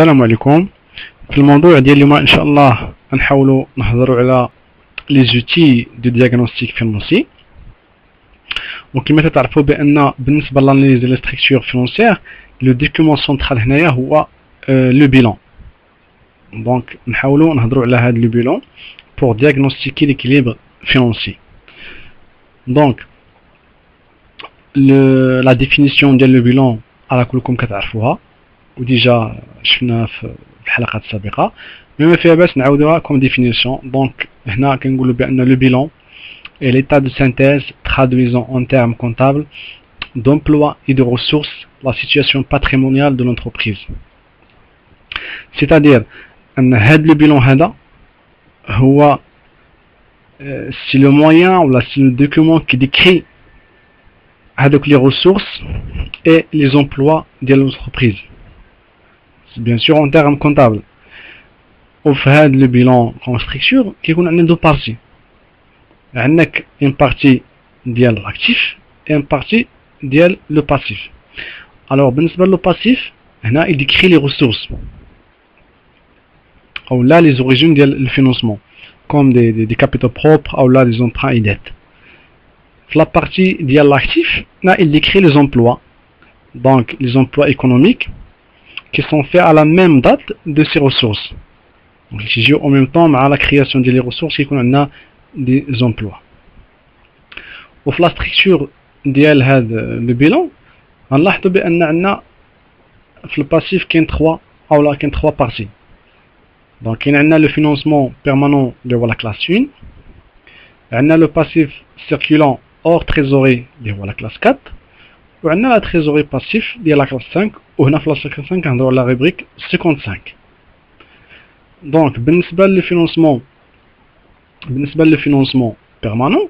السلام عليكم. في الموضوع ديال اليوم ان شاء الله غنحاولوا نهضروا على لي زوتي دو دياغنوستيك فينونسي. وكما تعرفوا بان بالنسبه لاناليز ديال ستركتور فينونسيير لو دوكيومون سونترال هنايا هو لو بيلون. دونك نحاولوا نهضروا على هذا لو بيلون pour diagnostiquer l'équilibre financier. Donc la définition ديال لو بيلون على كلكم كتعرفوها وديجا شفناها في الحلقات السابقه، ما فيها باس نعاودوها كوم ديفينيسيون. دونك هنا كنقولوا بان لو بيلون est l'état de synthèse traduisant en termes comptables d'emploi et de ressources la situation patrimoniale de l'entreprise. C'est-à-dire ان هذا لو بيلون هذا هو c'est le moyen ou c'est le document qui décrit هذوك les ressources et les emplois de l'entreprise. Bien sûr en termes comptables. وفي هذا لو بيلون كون ستركتور كيكون عندنا دو بارتي، عندك ان بارتي ديال الاكتيف et ان بارتي ديال لو باسيف. alors بالنسبه لو باسيف هنا il décrit les ressources ou là les origines ديال الفينانسمون comme des capitaux propres ou là des emprunts et dettes. La partie de l'actif, là il décrit les emplois, donc les emplois économiques qui sont faits à la même date de ces ressources. Donc il s'agit en même temps à la création des ressources qui ont des emplois. Au la structure de le bilan, on a vu que le passif qui est trois parties. Donc il y a le financement permanent de la classe 1, on a le passif circulant hors trésorerie de la classe 4, et on a la trésorerie passif de la classe 5, ou on a la classe 5 dans la rubrique 55. Donc بالنسبة للفinancement permanent,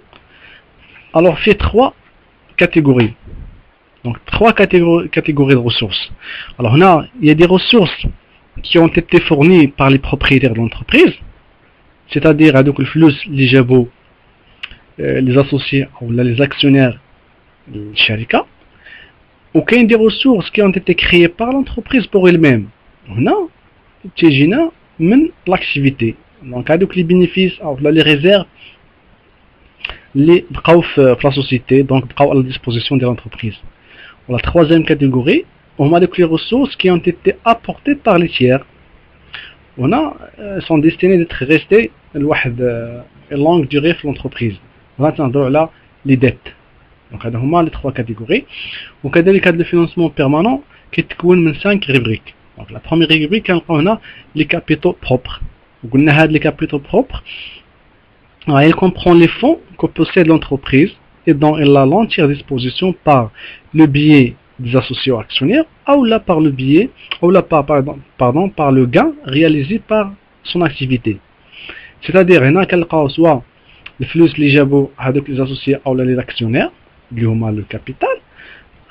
alors fait trois catégories. Donc trois catégories de ressources. Alors là, il y a des ressources qui ont été fournies par les propriétaires de l'entreprise, c'est-à-dire avec le flux les jabos, les associés ou les actionnaires de Sharika, ou qu'il y a des ressources qui ont été créées par l'entreprise pour elle-même. On a l'activité. Donc avec les bénéfices ou les réserves les la société, donc à la disposition de l'entreprise. La troisième catégorie, on a les ressources qui ont été apportées par les tiers. On a sont destinées d'être restées une longue durée pour l'entreprise. On va attendre là les dettes. Donc on a les trois catégories. Donc le financement permanent qui est de 5 rubriques. Donc la première rubrique, on a les capitaux propres. On a les capitaux propres. Elle comprend les fonds que possède l'entreprise et dont elle a l'entière disposition par le biais des associés actionnaires ou là par le biais par le gain réalisé par son activité. C'est-à-dire هنا كنلقاو سواء الفلوس اللي جابوا هذوك les associés ou les actionnaires اللي هما le capital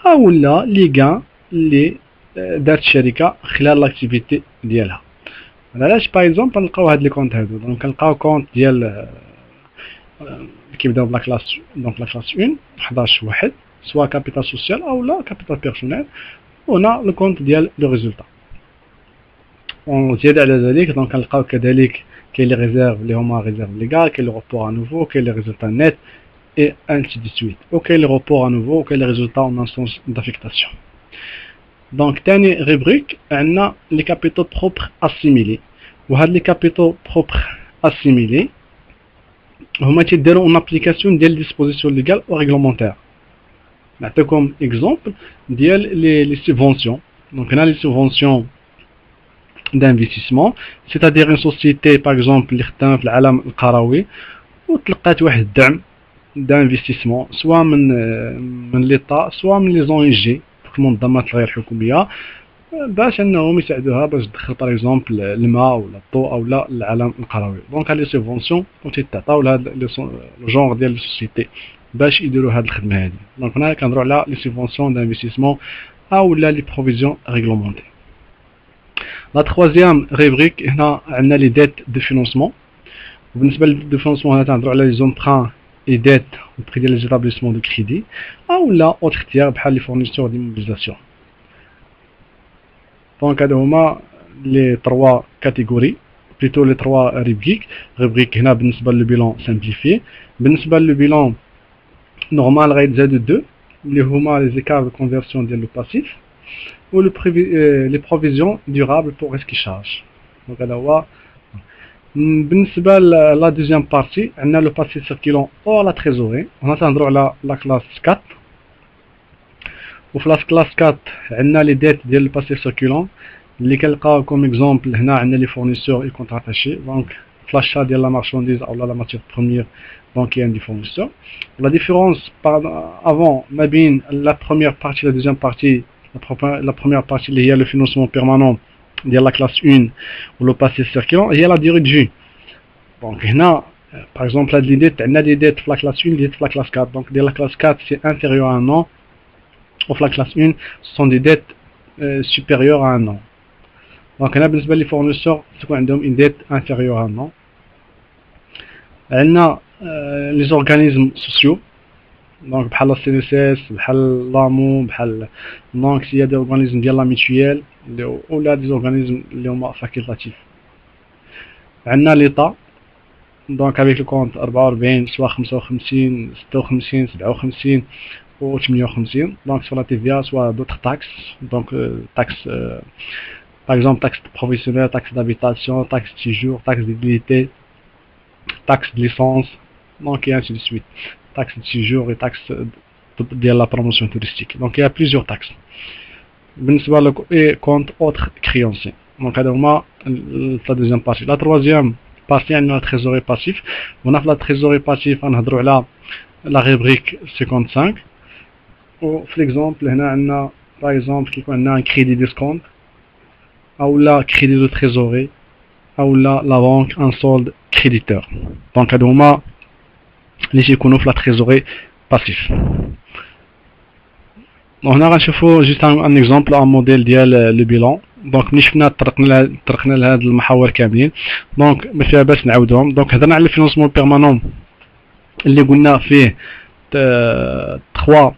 او لا لي غان اللي دارت الشركه خلال لاكتيفيتي ديالها. علاش باغ اكزومبل نلقاو هاد لي كونت هادو، دونك كنلقاو كونت ديال كيبداو بلا كلاس، دونك لا كلاس 1 11 واحد سواء كابيتال سوسيال او لا كابيتال بيرسونيل، وهنا لو كونت ديال لو ريزولتا. وزيادة على ذلك دونك كنلقاو كذلك كاين لي ريزيرف اللي هما ريزيرف ليغال، كاين لي روبور ا نوفو، كاين لي ريزولتا نيت et ainsi de suite. Ok, les reports à nouveau, ok, les résultats en instance d'affectation. Donc, dernière rubrique, on a les capitaux propres assimilés. Ou les capitaux propres assimilés, on va en application des dispositions légales ou réglementaires. Comme exemple, les subventions. Donc, on a les subventions d'investissement, c'est-à-dire une société, par exemple, l'Alam al-Qarawi, ou تلقات واحد الدعم d'investissement soit من l'État soit من les ONG المنظمات الغير حكوميه باش انهم يساعدوها باش تدخل باغ اكزومبل الماء ولا الضوء او لا العالم القروي. دونك لي سوبونسيون كنت تعطاو لهاد لو جونغ ديال السوسيتي باش يديروا هاد الخدمه هادي. دونك هنا كنهضروا على لي سوبونسيون d'investissement او لا لي بروفيزيون ريغلومونتي. لا troisième rubrique هنا عندنا لي ديت دو فينانسمون. وبالنسبه للدو فينانسمون هنا كنهضروا على لي زومبران et dettes auprès des établissements de crédit ou là autre tiers بحال les fournisseurs d'immobilisation. دونك هادو هما les trois catégories plutôt les trois rubriques هنا بالنسبة للبيلون simplifié. بالنسبة للبيلون normal غيتزادو 2 اللي هما les écarts de conversion ديال le passif ou les provisions durables pour risque charge. Donc هذا هو. بالنسبة لا deuxième partie عندنا le passif circulant hors la trésorerie. هنا تنهضروا على la classe 4 وفي la classe 4 عندنا les dettes ديال le passif circulant اللي كنلقاو كوم اكزومبل. هنا عندنا لي فورنيسور اي كونتر اتاشي دونك في لاشا ديال لا مارشانديز او لا ماتيير بروميير دونك كاين دي فورنيسور. لا ديفيرونس افون ما بين لا بروميير بارتي لا دوزيام بارتي. لا بروميير بارتي اللي هي لو فينونسمون بيرمانون ديال لا كلاس 1 و لو باسي سيركيلون هي لا ديوري دو في. دونك هنا باغ اكزومبل هاد لي ديت عندنا دي ديت في لا كلاس 1 دي ديت في لا كلاس 4 دونك ديال لا كلاس 4 سي انفيريور ا 1 an و في لا كلاس 1 سون دي ديت supérieur à 1 an. Donc هنا بالنسبة لي فورنيسور تكون عندهم une dette inférieure à 1 an. عندنا les organismes sociaux donc بحال لا CNSS بحال لامو بحال دونك s'il y a des organismes ديال لا ميتويال ولا des organismes اللي هما facultatifs. عندنا ليطا دونك avec le compte 44 سوا 55 56 57 و 58 دونك sur la TVA soit d'autres taxes donc taxes par exemple taxe professionnelle, taxe d'habitation, taxe de séjour, taxe d'utilité, taxe de licence, donc et ainsi de suite. Taxe de séjour et taxe de la promotion touristique. Donc il y a plusieurs taxes. Et compte autres créanciers. Donc la deuxième partie. La troisième partie, on a la trésorerie passif. On a la trésorerie passif, on a la rubrique 55. Ou l'exemple, on a par exemple on a un crédit d'escompte. ou la crédit de trésorerie ou la banque en solde créditeur. Donc هادوما اللي تيكونوا في la trésorerie passif. هنا غنشوفوا جوست ان اكزومبل ان موديل ديال لو بيلون. دونك ملي شفنا طرقنا لهاد المحاور كاملين دونك ما فيها باس نعاودهم. دونك هضرنا على الفينونسمون بيرمانون اللي قلنا فيه 3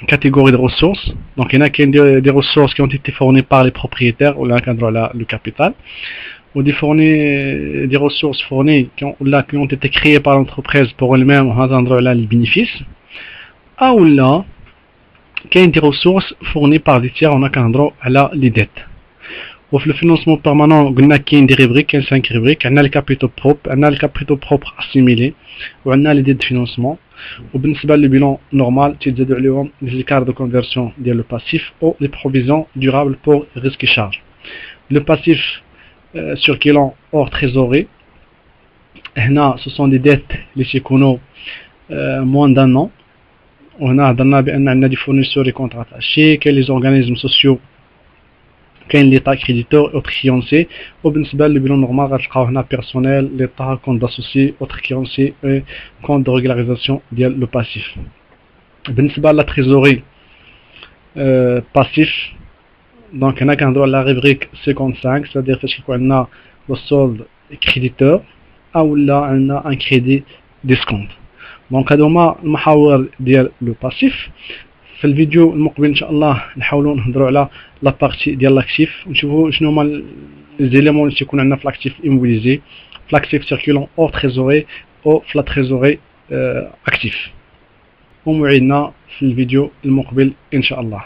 catégorie de ressources. Donc il y en a qui ont des ressources qui ont été fournies par les propriétaires ou le capital, ou des ressources fournies qui ont été créées par l'entreprise pour elles-mêmes ou les bénéfices, ou là qui ont des ressources fournies par des tiers, on a les dettes. Ou le financement permanent, on a des rubriques, 5 rubriques, on a les capitaux propres assimilés, ou on a les dettes de financement. وبالنسبة للبيلون نورمال تيتزادو عليهم les écarts de conversion ديال le passif ou les provisions durables pour risque charge. Le passif circulant hors trésorerie هنا ce sont des dettes اللي تيكونوا moins d'un an. وهنا هضرنا بأن عندنا دي fournisseurs et contrats attachés كاين les organismes sociaux كاين ليطا كريديتور اوتر كريونسي. وبالنسبه للبيلون نورمال غتلقاو هنا بيرسونيل ليطا كونت داسوسي اوتر كريونسي كونت دو ريغولاريزاسيون ديال لو باسيف. بالنسبه لا تريزوري باسيف دونك هنا كنهضروا على ريبريك 55 سادير فاش كيكون عندنا لو سولد كريديتور او لا عندنا ان كريدي ديسكونت. دونك هادو هما المحاور ديال لو باسيف. في الفيديو المقبل ان شاء الله نحاولوا نهضروا على لا بارتي ديال لاكتيف ونشوفوا شنو هما لي زيليمون اللي تيكون عندنا في لاكتيف ايموبيليزي في لاكتيف سيركولون اور تريزوري او في لا تريزوري اكتيف. وموعدنا في الفيديو المقبل ان شاء الله.